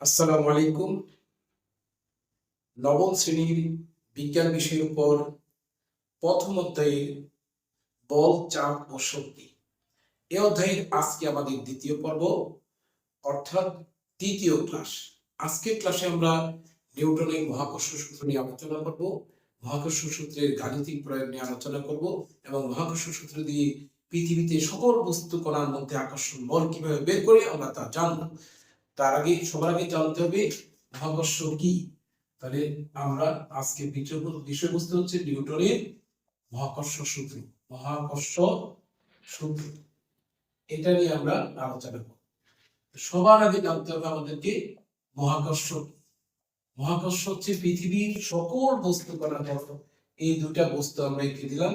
আসসালামু আলাইকুম। নবম শ্রেণীর বিজ্ঞান বিষয়ের উপর প্রথম অধ্যায়ের বল, চাপ ও শক্তি। এই অধ্যায়ের আজকে আমাদের দ্বিতীয় পর্ব, অর্থাৎ তৃতীয় ক্লাস। আজকের ক্লাসে আমরা নিউটনের মহাকর্ষ সূত্র নিয়ে আলোচনা করব, মহাকর্ষ সূত্রের গাণিতিক প্রয়োগ নিয়ে আলোচনা করব এবং মহাকর্ষ সূত্র দিয়ে পৃথিবীতে সকল বস্তু কণার মধ্যে আকর্ষণ বল কিভাবে বের করে আমরা তা জানবো। তার আগে সবার আগে জানতে হবে মহাকর্ষ কি। তাহলে আমরা আজকে বিষয়বস্তু হচ্ছে নিউটনের মহাকর্ষ সূত্র। মহাকর্ষ সূত্র এটা নিয়ে আমরা আলোচনা করব। সবার আগে জানতে হবে আমাদেরকে মহাকর্ষ। মহাকর্ষ হচ্ছে পৃথিবীর সকল বস্তু কণা। দেখো এই দুটা বস্তু আমরা এঁকে দিলাম,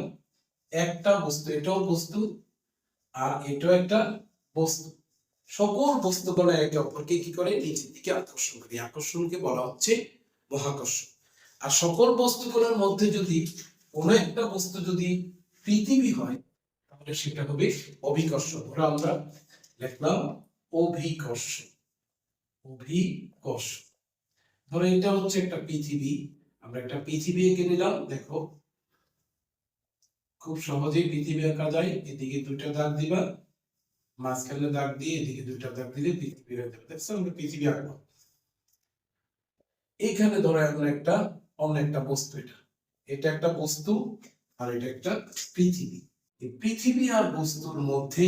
একটা বস্তু, এটাও বস্তু আর এটাও একটা বস্তু। সকল বস্তু কণা একে অপরকে কি করে নিচের দিকে আকর্ষণ করে, আকর্ষণকে বলা হচ্ছে মহাকর্ষ। আর সকল বস্তুগুলোর মধ্যে যদি কোনো একটা বস্তু যদি পৃথিবী হয় তাহলে সেটা হবে অভিকর্ষ। ধরো আমরা লিখলাম অভিকর্ষ। অভিকর্ষ ধরো এটা হচ্ছে একটা পৃথিবী, আমরা একটা পৃথিবী এঁকে নিলাম। দেখো খুব সহজেই পৃথিবী আঁকা যায়। এদিকে দুইটা দাগ দিবা, মাঝখানে দাগ দিয়ে এদিকে দুইটা দাগ দিলে পৃথিবী হয়ে যাবে। দেখছো আমরা পৃথিবী আঁকবো। এইখানে ধরো এখন একটা অন্য একটা বস্তু, এটা একটা বস্তু আর এটা একটা পৃথিবী। এই পৃথিবী আর বস্তুর মধ্যে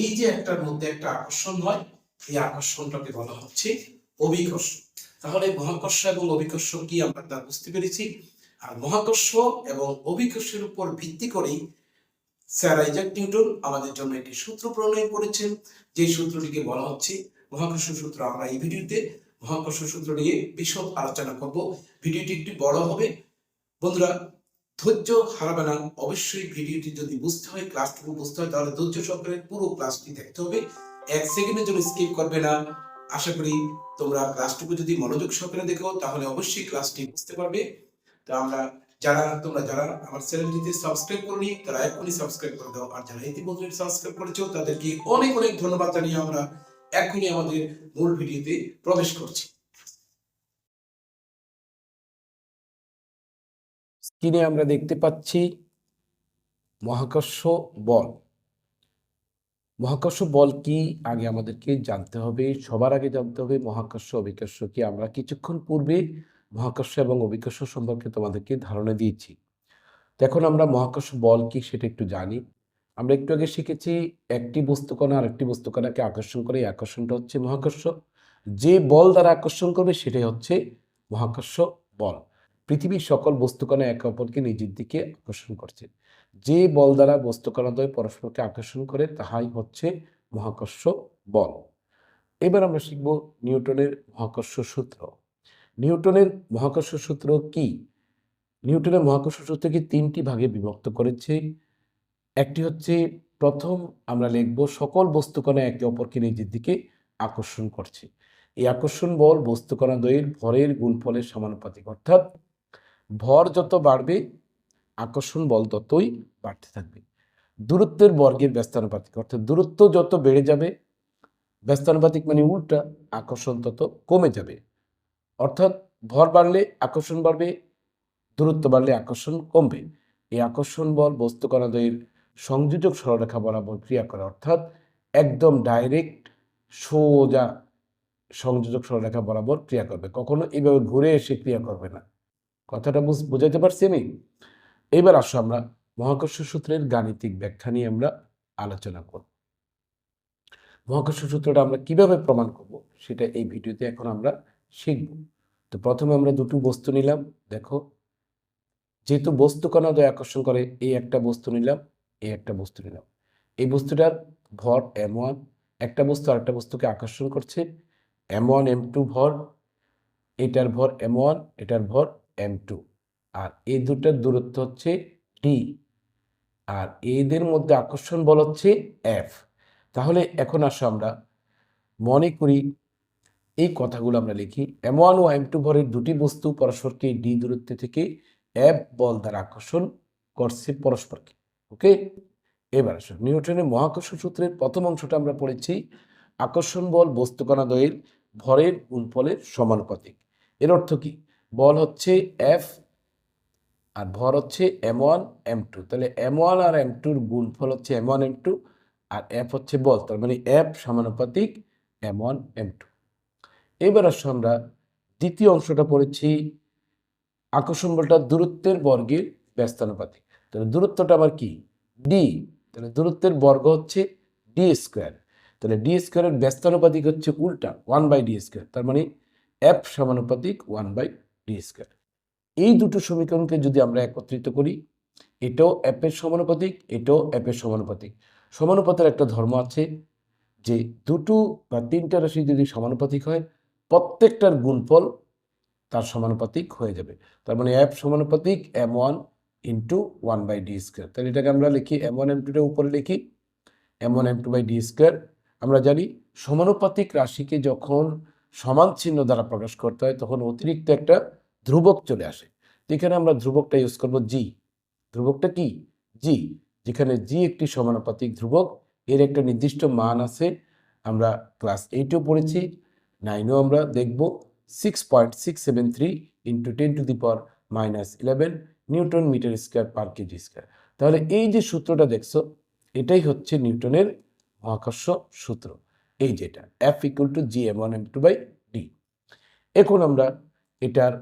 এই যে একটার মধ্যে একটা আকর্ষণ হয়, এই আকর্ষণটাকে বলা হচ্ছে অভিকর্ষ। তাহলে মহাকর্ষ এবং অভিকর্ষ কি আমরা তা বুঝতে পেরেছি। আর মহাকর্ষ এবং অভিকর্ষের উপর ভিত্তি করেই স্যার আইজাক নিউটন আমাদের জন্য একটি সূত্র প্রণয়ন করেছেন, যে সূত্রটিকে বলা হচ্ছে মহাকর্ষ সূত্র। আমরা এই ভিডিওতে মহাকর্ষ সূত্র নিয়ে বিশদ আলোচনা করব। ভিডিওটি একটু বড় হবে, বন্ধুরা ধৈর্য হারাবে না। অবশ্যই ভিডিওটি যদি বুঝতে হয়, ক্লাসটুকু বুঝতে হয়, তাহলে ধৈর্য সহকারে পুরো ক্লাসটি দেখতে হবে, এক সেকেন্ডের জন্য স্কিপ করবে না। আশা করি তোমরা ক্লাসটুকু যদি মনোযোগ সহকারে দেখো তাহলে অবশ্যই ক্লাসটি বুঝতে পারবে। তো তোমরা যারা আমার চ্যানেলটিতে সাবস্ক্রাইব করনি তারা এখনই সাবস্ক্রাইব করে দাও, আর যারা ইতিমধ্যে সাবস্ক্রাইব করেছো তাদেরকে অনেক অনেক ধন্যবাদ জানিয়ে আমরা এখনই আমাদের মূল ভিডিওতে প্রবেশ করছি। স্ক্রিনে আমরা দেখতে পাচ্ছি মহাকর্ষ বল। মহাকর্ষ বল কি আগে আমাদেরকে জানতে হবে। সবার আগে জানতে হবে মহাকর্ষ অভিকর্ষ কি। আমরা কিছুক্ষণ পূর্বে মহাকর্ষ এবং অভিকর্ষ সম্পর্কে তোমাদেরকে ধারণা দিয়েছি। এখন আমরা মহাকর্ষ বল কি সেটা একটু জানি। আমরা একটু আগে শিখেছি একটি বস্তুকণা আর একটি বস্তুকণাকে আকর্ষণ করে, এই আকর্ষণটা হচ্ছে মহাকর্ষ। যে বল দ্বারা আকর্ষণ করবে সেটাই হচ্ছে মহাকর্ষ বল। পৃথিবীর সকল বস্তুকণা একে অপরকে নিজের দিকে আকর্ষণ করছে। যে বল দ্বারা বস্তুকণাদ্বয় পরস্পরকে আকর্ষণ করে তাহাই হচ্ছে মহাকর্ষ বল। এবার আমরা শিখব নিউটনের মহাকর্ষ সূত্র। নিউটনের মহাকর্ষ সূত্র কি? নিউটনের মহাকর্ষ সূত্রকে তিনটি ভাগে বিভক্ত করেছে। একটি হচ্ছে, প্রথম আমরা লিখব সকল বস্তুকণা একে অপরকে নিজের দিকে আকর্ষণ করছে। এই আকর্ষণ বল বস্তুকণা দ্বয়ের ভরের গুণফলের সমানুপাতিক, অর্থাৎ ভর যত বাড়বে আকর্ষণ বল ততই বাড়তে থাকবে। দূরত্বের বর্গের ব্যস্তানুপাতিক, অর্থাৎ দূরত্ব যত বেড়ে যাবে, ব্যস্তানুপাতিক মানে উল্টা, আকর্ষণ তত কমে যাবে। অর্থাৎ ভর বাড়লে আকর্ষণ বাড়বে, দূরত্ব বাড়লে আকর্ষণ কমবে। এই আকর্ষণ বল বস্তুকণা দ্বয়ের সংযোজক সরলরেখা বরাবর ক্রিয়া করে, অর্থাৎ একদম ডাইরেক্ট সোজা সংযোজক সরলরেখা বরাবর ক্রিয়া করবে, কখনো এইভাবে ঘুরে এসে ক্রিয়া করবে না। কথাটা বুঝাইতে পারছি আমি? এবার আসো আমরা মহাকর্ষ সূত্রের গাণিতিক ব্যাখ্যা নিয়ে আমরা আলোচনা করব। মহাকর্ষ সূত্রটা আমরা কিভাবে প্রমাণ করব সেটা এই ভিডিওতে এখন আমরা শিখব। তো প্রথমে আমরা দুটো বস্তু নিলাম। দেখো, যেহেতু বস্তুকণা দ্বয় আকর্ষণ করে, এই একটা বস্তু নিলাম, এই একটা বস্তু নিলাম। এই বস্তুটার ভর m1, একটা বস্তু আরেকটা বস্তুকে আকর্ষণ করছে, m1 m2 ভর, এটার ভর m1, এটার ভর m2, আর এই দুটার দূরত্ব হচ্ছে d, আর এদের মধ্যে আকর্ষণ বল হচ্ছে F। তাহলে এখন আসো আমরা মনে করি এই কথাগুলো আমরা লিখি। m1 ও m2 ভরের দুটি বস্তু পরস্পরকে d দূরত্ব থেকে F বল দ্বারা আকর্ষণ করছে পরস্পরকে। ওকে, এবার আসো নিউটনের মহাকর্ষ সূত্রের প্রথম অংশটা আমরা পড়েছি। আকর্ষণ বল বস্তুকণা দ্বয়ের ভরের গুণফলের সমানুপাতিক। এর অর্থ কি? বল হচ্ছে এফ আর ভর হচ্ছে m1 m2, তাহলে m1 আর m2-র গুণফল হচ্ছে m1 m2, আর এফ হচ্ছে বল, তার মানে এফ সমানুপাতিক m1 m2। এবার আসো আমরা দ্বিতীয় অংশটা পড়েছি, আকর্ষণ বলটা দূরত্বের বর্গের ব্যস্তানুপাতিক। তাহলে দূরত্বটা আমার কি? ডি, তাহলে দূরত্বের বর্গ হচ্ছে ডি স্কোয়ার, তাহলে ডি স্কোয়ারের ব্যস্তানুপাতিক হচ্ছে উল্টা 1/d², তার মানে এফ সমানুপাতিক 1/d²। এই দুটো সমীকরণকে যদি আমরা একত্রিত করি, এটাও এফ এর সমানুপাতিক, এটাও এফ এর সমানুপাতিক। সমানুপাতের একটা ধর্ম আছে যে দুটো বা তিনটা রাশি যদি সমানুপাতিক হয়, প্রত্যেকটার গুণফল তার সমানুপাতিক হয়ে যাবে। তার মানে এফ সমানুপাতিক m1 ইন্টু 1/d²। তাহলে এটাকে আমরা লিখি m1 m2-টা উপরে লিখি m1 m2/d²। আমরা জানি সমানুপাতিক রাশিকে যখন সমান চিহ্ন দ্বারা প্রকাশ করতে হয় তখন অতিরিক্ত একটা ধ্রুবক চলে আসে। এখানে আমরা ধ্রুবকটা ইউজ করব জি। ধ্রুবকটা কি? জি। যেখানে জি একটি সমানুপাতিক ধ্রুবক, এর একটা নির্দিষ্ট মান আছে, আমরা ক্লাস 8-এও পড়েছি, 9-এও আমরা দেখব। 6.673 into 10⁻⁻11 newton metre square per KG square. তাহলে এই যে সূত্রটা দেখছো, এটাই হচ্ছে নিউটনের মহাকর্ষ সূত্র, এই যেটা এফ ইকুয়াল টু জি m1 m2/d। এখন আমরা এটার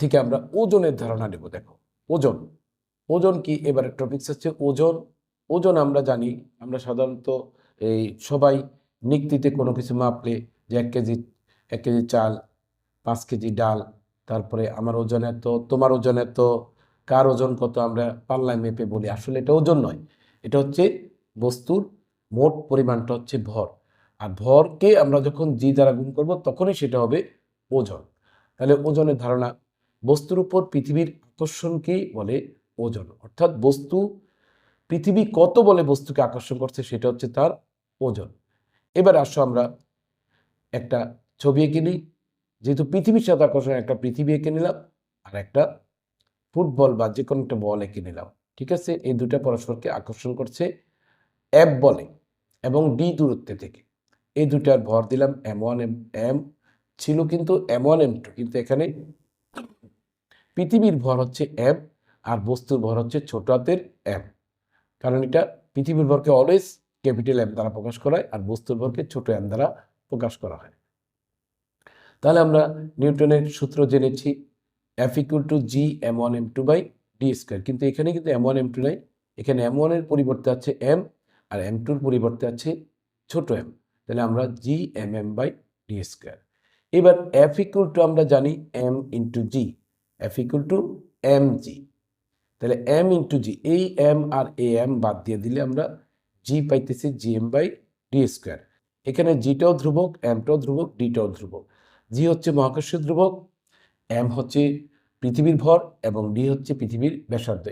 থেকে আমরা ওজনের ধারণা নেব। দেখো ওজন, ওজন কি? এবারে টপিকস হচ্ছে ওজন। ওজন আমরা জানি, আমরা সাধারণত এই সবাই নিক্তিতে কোনো কিছু মাপলে যে 1 কেজি চাল, 5 কেজি ডাল, তারপরে আমার ওজন এত, তোমার ওজন এত, কার ওজন কত, আমরা পাল্লায় মেপে বলি। আসলে এটা ওজন নয়, এটা হচ্ছে বস্তুর মোট পরিমাণটা হচ্ছে ভর, আর ভরকে আমরা যখন জি দ্বারা গুণ করব তখনই সেটা হবে ওজন। তাহলে ওজনের ধারণা, বস্তুর উপর পৃথিবীর আকর্ষণকেই বলে ওজন, অর্থাৎ বস্তু, পৃথিবী কত বলে বস্তুকে আকর্ষণ করছে সেটা হচ্ছে তার ওজন। এবার আসো আমরা একটা ছবি এঁকে নিই। যেহেতু পৃথিবীর সাথে আকর্ষণ, একটা পৃথিবী এঁকে নিলাম আর একটা ফুটবল বা যে কোনো একটা বল এঁকে নিলাম। ঠিক আছে, এই দুটা পরস্পরকে আকর্ষণ করছে এফ বলে এবং ডি দূরত্বে থেকে। এই দুটার ভর দিলাম m1 m ছিল কিন্তু m1 m2, কিন্তু এখানে পৃথিবীর ভর হচ্ছে এম আর বস্তুর ভর হচ্ছে ছোট হাতের এম, কারণ এটা পৃথিবীর ভরকে অলওয়েজ ক্যাপিটাল এম দ্বারা প্রকাশ করা হয় আর বস্তুর ভরকে ছোট এম দ্বারা প্রকাশ করা হয়। তাহলে আমরা নিউটনের সূত্র জেনেছি, এফ ইকুয়াল টু জি m1 m2/d², কিন্তু এখানে কিন্তু m1 m2 নাই, এখানে m1 এর পরিবর্তে আছে m আর m2-র পরিবর্তে আছে ছোট m, তাহলে আমরা জি mm/d²। এবার এফ ইকুয়াল টু আমরা জানি m into G, F equal to M G, তাহলে m ইন্টু জি, এই m আর এ m বাদ দিয়ে দিলে আমরা জি পাইতেছি gm/d²। এখানে জিটাও ধ্রুবক, এমটাও ধ্রুবক, ডিটাও ধ্রুবক। জি হচ্ছে মহাকর্ষীয় ধ্রুবক, এম হচ্ছে পৃথিবীর ভর এবং ডি হচ্ছে পৃথিবীর ব্যাসার্ধ।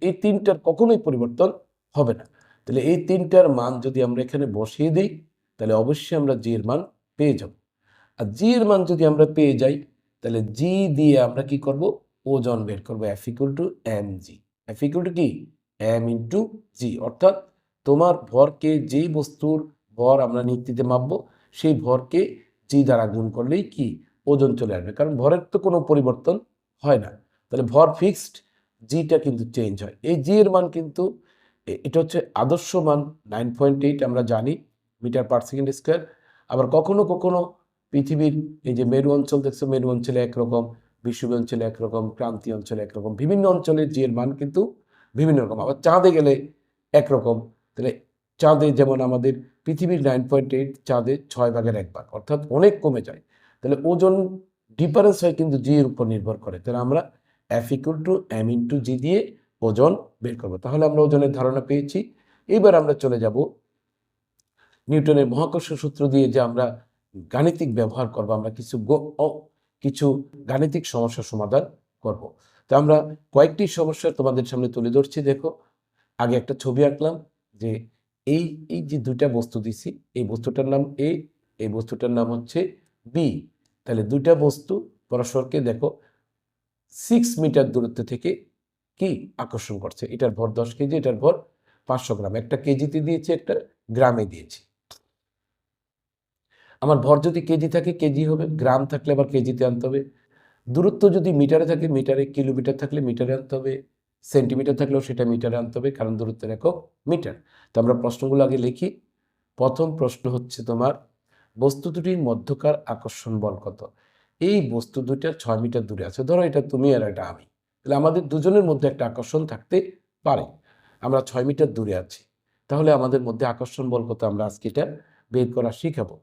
এই তিনটার কখনোই পরিবর্তন হবে না। তাহলে এই তিনটার মান যদি আমরা এখানে বসিয়ে দিই তাহলে অবশ্যই আমরা জি এর মান পেয়ে যাব। আর জি এর মান যদি আমরা পেয়ে যাই তাহলে জি দিয়ে আমরা কি করব? ওজন বের করবো, F equal to M G. F equal to কি? এম ইন্টু জি, অর্থাৎ তোমার ভরকে, যেই বস্তুর ভর আমরা নিক্তিতে মাপবো সেই ভরকে জি দ্বারা গুণ করলেই কি ওজন চলে আসবে, কারণ ভরের তো কোনো পরিবর্তন হয় না। তাহলে ভর ফিক্সড, জিটা কিন্তু চেঞ্জ হয়। এই জি এর মান কিন্তু এটা হচ্ছে আদর্শ মান 9.8 আমরা জানি মিটার পার সেকেন্ড স্কোয়ার। আবার কখনো কখনো পৃথিবীর এই যে মেরু অঞ্চল দেখছো, মেরু অঞ্চলে একরকম, বিষুবীয় অঞ্চলে একরকম, ক্রান্তীয় অঞ্চলে একরকম, বিভিন্ন অঞ্চলের জি এর মান কিন্তু বিভিন্ন রকম। আবার চাঁদে গেলে একরকম। তাহলে চাঁদে যেমন আমাদের পৃথিবীর 9.8, চাঁদে 6/1 অর্থাৎ অনেক কমে যায়। তাহলে ওজন ডিফারেন্স হয় কিন্তু জি এর উপর নির্ভর করে। তাহলে আমরা F equal to M into G দিয়ে ওজন বের করবো। তাহলে আমরা ওজনের ধারণা পেয়েছি। এবার আমরা চলে যাব নিউটনের মহাকর্ষ সূত্র দিয়ে যে আমরা গাণিতিক ব্যবহার করব, আমরা কিছু গাণিতিক সমস্যার সমাধান করব। তো আমরা কয়েকটি সমস্যা তোমাদের সামনে তুলে ধরছি। দেখো, আগে একটা ছবি আঁকলাম যে এই এই যে দুইটা বস্তু দিছি, এই বস্তুটার নাম এ, এই বস্তুটার নাম হচ্ছে বি। তাহলে দুইটা বস্তু পরস্পরকে দেখো 6 মিটার দূরত্ব থেকে কি আকর্ষণ করছে। এটার ভর 10 কেজি, এটার ভর 500 গ্রাম। একটা কেজিতে দিয়েছি, একটা গ্রামে দিয়েছি। আমার ভর যদি কেজি থাকে কেজি হবে, গ্রাম থাকলে আবার কেজিতে আনতে হবে। দূরত্ব যদি মিটারে থাকে মিটারে, কিলোমিটার থাকলে মিটারে আনতে হবে, সেন্টিমিটার থাকলেও সেটা মিটারে আনতে হবে, কারণ দূরত্বের একক মিটার। তো আমরা প্রশ্নগুলো আগে লিখি। প্রথম প্রশ্ন হচ্ছে তোমার, বস্তু দুটির মধ্যকার আকর্ষণ বল কত? এই বস্তু দুইটা 6 মিটার দূরে আছে, ধরো এটা তুমি আর এটা আমি, তাহলে আমাদের দুজনের মধ্যে একটা আকর্ষণ থাকতে পারে। আমরা 6 মিটার দূরে আছি, তাহলে আমাদের মধ্যে আকর্ষণ বল কত আমরা আজকে এটা বের করা শিখাবো।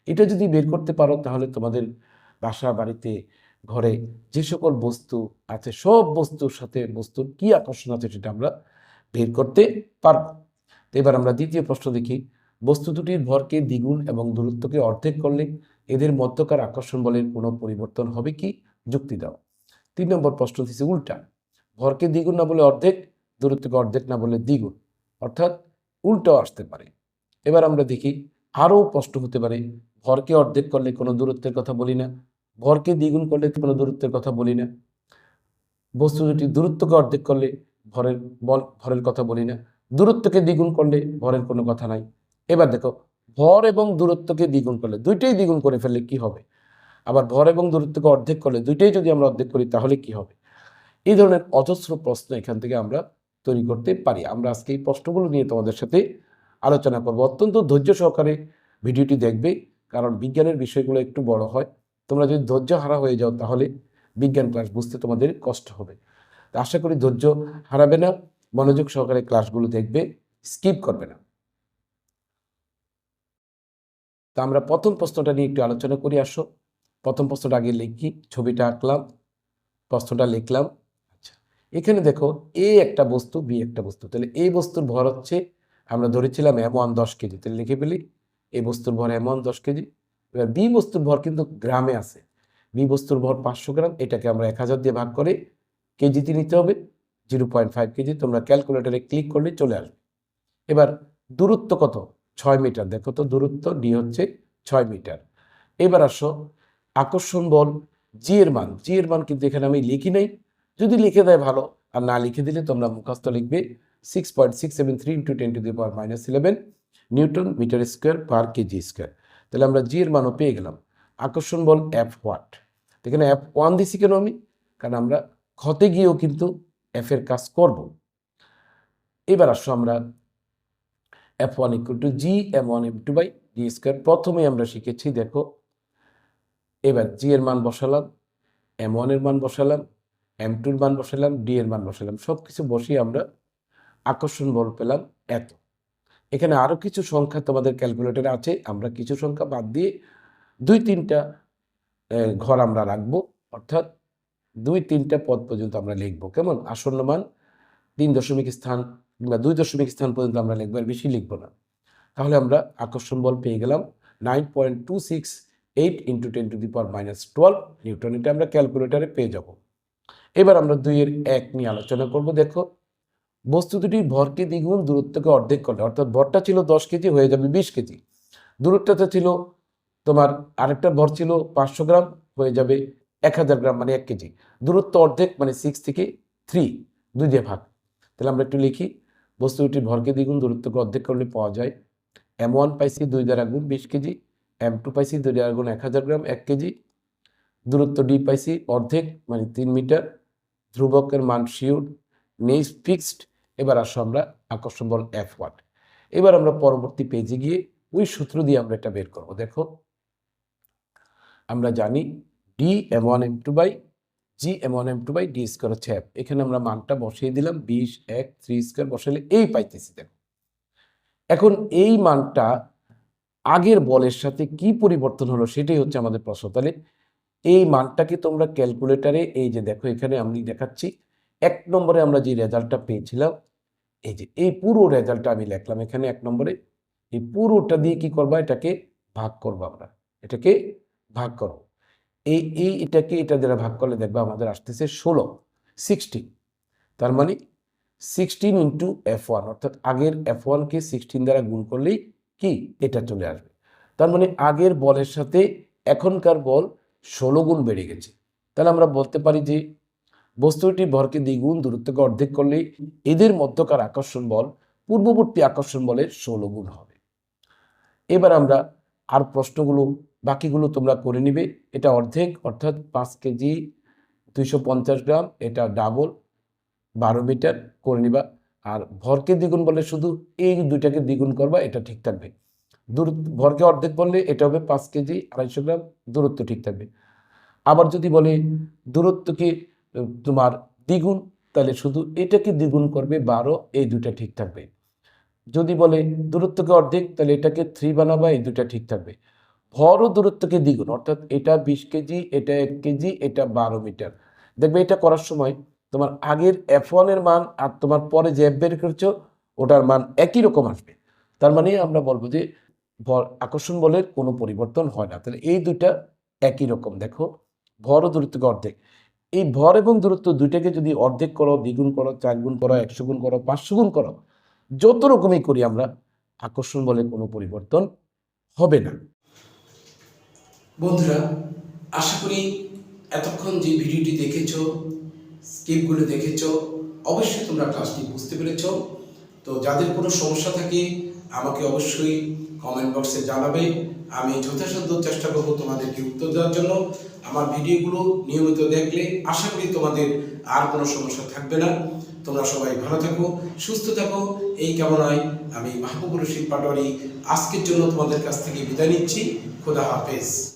এটা যদি বের করতে পারো তাহলে তোমাদের বাসা বাড়িতে ঘরে যে সকল বস্তু আছে সব বস্তুর সাথে বস্তুর কি আকর্ষণ আছে সেটা আমরা বের করতে পারব। তো এবার আমরা দ্বিতীয় প্রশ্ন দেখি, বস্তু দুটির ভরকে দ্বিগুণ এবং দূরত্বকে অর্ধেক করলে এদের মধ্যকার আকর্ষণ বলের কোনো পরিবর্তন হবে কি? যুক্তি দাও। 3 নম্বর প্রশ্ন দিচ্ছে উল্টা, ভরকে দ্বিগুণ না বলে অর্ধেক, দূরত্বকে অর্ধেক না বলে দ্বিগুণ, অর্থাৎ উল্টাও আসতে পারে। এবার আমরা দেখি আরও প্রশ্ন হতে পারে, ভরকে অর্ধেক করলে কোনো দূরত্বের কথা বলি না, ভরকে দ্বিগুণ করলে কোনো দূরত্বের কথা বলি না, বস্তু দুটি দূরত্বকে অর্ধেক করলে ভরের কথা বলি না, দূরত্বকে দ্বিগুণ করলে ভরের কোনো কথা নাই। এবার দেখো, ভর এবং দূরত্বকে দ্বিগুণ করলে, দুইটাই দ্বিগুণ করে ফেললে কি হবে? আবার ভর এবং দূরত্বকে অর্ধেক করলে দুইটাই যদি আমরা অর্ধেক করি তাহলে কি হবে? এই ধরনের অজস্র প্রশ্ন এখান থেকে আমরা তৈরি করতে পারি। আমরা আজকে এই প্রশ্নগুলো নিয়ে তোমাদের সাথে আলোচনা করব। অত্যন্ত ধৈর্য সহকারে ভিডিওটি দেখবে, কারণ বিজ্ঞানের বিষয়গুলো একটু বড় হয়। তোমরা যদি ধৈর্য হারা হয়ে যাও তাহলে বিজ্ঞান ক্লাস বুঝতে তোমাদের কষ্ট হবে। তো আশা করি ধৈর্য হারাবে না, মনোযোগ সহকারে ক্লাসগুলো দেখবে, স্কিপ করবে না। তা আমরা প্রথম প্রশ্নটা নিয়ে একটু আলোচনা করি। আসো প্রথম প্রশ্নটা আগে লিখি, ছবিটা আঁকলাম, প্রশ্নটা লিখলাম। আচ্ছা, এখানে দেখো এ একটা বস্তু, বি একটা বস্তু, তাহলে এই বস্তুর ভর হচ্ছে, আমরা ধরেছিলাম M1 10 কেজি, তাহলে লিখে ফেলি এই বস্তুর ভর M1 10 কেজি। এবার বি বস্তুর ভর কিন্তু গ্রামে আছে, বি বস্তুর ভর 500 গ্রাম, এটাকে আমরা 1000 দিয়ে ভাগ করে কেজিতে নিতে হবে, 0.5 কেজি। তোমরা ক্যালকুলেটারে ক্লিক করলে চলে আসবে। এবার দূরত্ব কত? 6 মিটার। দেখো তো দূরত্ব ডি হচ্ছে 6 মিটার। এবার আসো আকর্ষণ বল জি এর মান, জি এর মান কিন্তু এখানে আমি লিখি নাই, যদি লিখে দেয় ভালো, আর না লিখে দিলে তোমরা মুখস্থ লিখবে 6.673 × 10⁻⁻11 newton metre square per KG square. তাহলে আমরা জি এর মানও পেয়ে গেলাম। আকর্ষণ বল এফ ওয়াট, এখানে F1 দিছি কেন আমি? কারণ আমরা ক্ষতে গিয়েও কিন্তু এফ এর কাজ করব। এবার আসো আমরা F1 = G(m1m2/d²). প্রথমে আমরা শিখেছি, দেখো এবার জি এর মান বসালাম, M1 এর মান বসালাম, M2 এর মান বসালাম, ডি এর মান বসালাম, সব কিছু বসিয়ে আমরা আকর্ষণ বল পেলাম এত। এখানে আরও কিছু সংখ্যা তোমাদের ক্যালকুলেটরে আছে, আমরা কিছু সংখ্যা বাদ দিয়ে 2-3টা ঘর আমরা রাখবো, অর্থাৎ 2-3টা পদ পর্যন্ত আমরা লিখবো। কেমন? আসন্ন মান 3 দশমিক স্থান কিংবা 2 দশমিক স্থান পর্যন্ত আমরা লিখবো, আর বেশি লিখবো না। তাহলে আমরা আকর্ষণ বল পেয়ে গেলাম 9.268 × 10⁻12 নিউটন। এটা আমরা ক্যালকুলেটারে পেয়ে যাব। এবার আমরা 2-এর-1 নিয়ে আলোচনা করব। দেখো বস্তু দুটির ভরকে দ্বিগুণ দূরত্বকে অর্ধেক করলে, অর্থাৎ ভরটা ছিল 10 কেজি হয়ে যাবে 20 কেজি, দূরত্বটা ছিল তোমার আরেকটা ভর ছিল 500 গ্রাম হয়ে যাবে 1000 গ্রাম, মানে 1 কেজি। দূরত্ব অর্ধেক মানে 6 থেকে 3, 2 দিয়ে ভাগ। তাহলে আমরা একটু লিখি, বস্তু দুটির ভরকে দ্বিগুণ দূরত্বকে অর্ধেক করলে পাওয়া যায় M1 পাইছি 2 দ্বারা গুণ 20 কেজি, M2 পাইছি 2 দ্বারা গুণ 1000 গ্রাম 1 কেজি, দূরত্ব ডি পাইছি অর্ধেক মানে 3 মিটার, ধ্রুবকের মান শিওর নেই, ফিক্সড। এবার আসো আমরা আকর্ষণ বল F1। এবার আমরা পরবর্তী পেজে গিয়ে ওই সূত্র দিয়ে আমরা এটা বের করব। দেখো আমরা জানি D(m1m2/G(m1m2/d² হচ্ছে F। এখানে আমরা মানটা বসিয়ে দিলাম, 20 1 3² বসালে এই পাইতেছি। দেখো এখন এই মানটা আগের বলের সাথে কি পরিবর্তন হলো সেটাই হচ্ছে আমাদের প্রশ্ন। তাহলে এই মানটাকে তোমরা ক্যালকুলেটারে, এই যে দেখো এখানে আমি দেখাচ্ছি 1 নম্বরে আমরা যে রেজাল্টটা পেয়েছিলাম, এই যে এই পুরো রেজাল্টটা আমি লিখলাম এখানে 1 নম্বরে। এই পুরোটা দিয়ে কি করবা? এটাকে ভাগ করবো, আমরা এটাকে ভাগ করব। এটাকে এটা দ্বারা ভাগ করলে দেখবা আমাদের আসতেছে 16। তার মানে 16 × F1, অর্থাৎ আগের F1কে 16 দ্বারা গুণ করলেই কি এটা চলে আসবে। তার মানে আগের বলের সাথে এখনকার বল 16 গুণ বেড়ে গেছে। তাহলে আমরা বলতে পারি যে বস্তুটির ভরকে দ্বিগুণ দূরত্বকে অর্ধেক করলে এদের মধ্যকার আকর্ষণ বল পূর্ববর্তী আকর্ষণ বলের 16 গুণ হবে। এবার আমরা আর প্রশ্নগুলো বাকিগুলো তোমরা করে নিবে। এটা অর্ধেক, অর্থাৎ 5 কেজি 250 গ্রাম, এটা ডাবল 12 মিটার করে নিবা। আর ভরকে দ্বিগুণ বললে শুধু এই দুইটাকে দ্বিগুণ করবা, এটা ঠিক থাকবে। ভরকে অর্ধেক বললে এটা হবে 5 কেজি 250 গ্রাম, দূরত্ব ঠিক থাকবে। আবার যদি বলে দূরত্বকে তোমার দ্বিগুণ, তাহলে শুধু এটাকে দ্বিগুণ করবে 12, এই দুইটা ঠিক থাকবে। যদি বলে দূরত্বকে অর্ধেক, তাহলে এটাকে 3 বানাবা, এই দুইটা ঠিক থাকবে। ভর ও দূরত্বকে দ্বিগুণ, অর্থাৎ এটা 20 কেজি, এটা 1 কেজি, এটা 12 মিটার। দেখবে এটা করার সময় তোমার আগের F1 এর মান আর তোমার পরে যে F বের করেছো ওটার মান একই রকম আসবে। তার মানে আমরা বলবো যে আকর্ষণ বলের কোনো পরিবর্তন হয় না। তাহলে এই দুইটা একই রকম। দেখো, ভর ও দূরত্বকে অর্ধেক, এই ভর এবং দূরত্ব দুইটাকে যদি অর্ধেক করো, দ্বিগুণ করো, 4 গুণ করো, 100 গুণ করো, 500 গুণ করো, যত রকমই করি আমরা, আকর্ষণ বলে কোনো পরিবর্তন হবে না। বন্ধুরা, আশা করি এতক্ষণ যে ভিডিওটি দেখেছ, স্কিপগুলো দেখেছ, অবশ্যই তোমরা ক্লাসটি বুঝতে পেরেছ। তো যাদের কোনো সমস্যা থাকে আমাকে অবশ্যই কমেন্ট বক্সে জানাবে। আমি যথাসাধ্য চেষ্টা করব তোমাদেরকে উত্তর দেওয়ার জন্য। আমার ভিডিওগুলো নিয়মিত দেখলে আশা করি তোমাদের আর কোনো সমস্যা থাকবে না। তোমরা সবাই ভালো থাকো, সুস্থ থাকো, এই কামনায় আমি মাহবুবুর রশিদ পাটোয়ারি আজকের জন্য তোমাদের কাছ থেকে বিদায় নিচ্ছি। খোদা হাফেজ।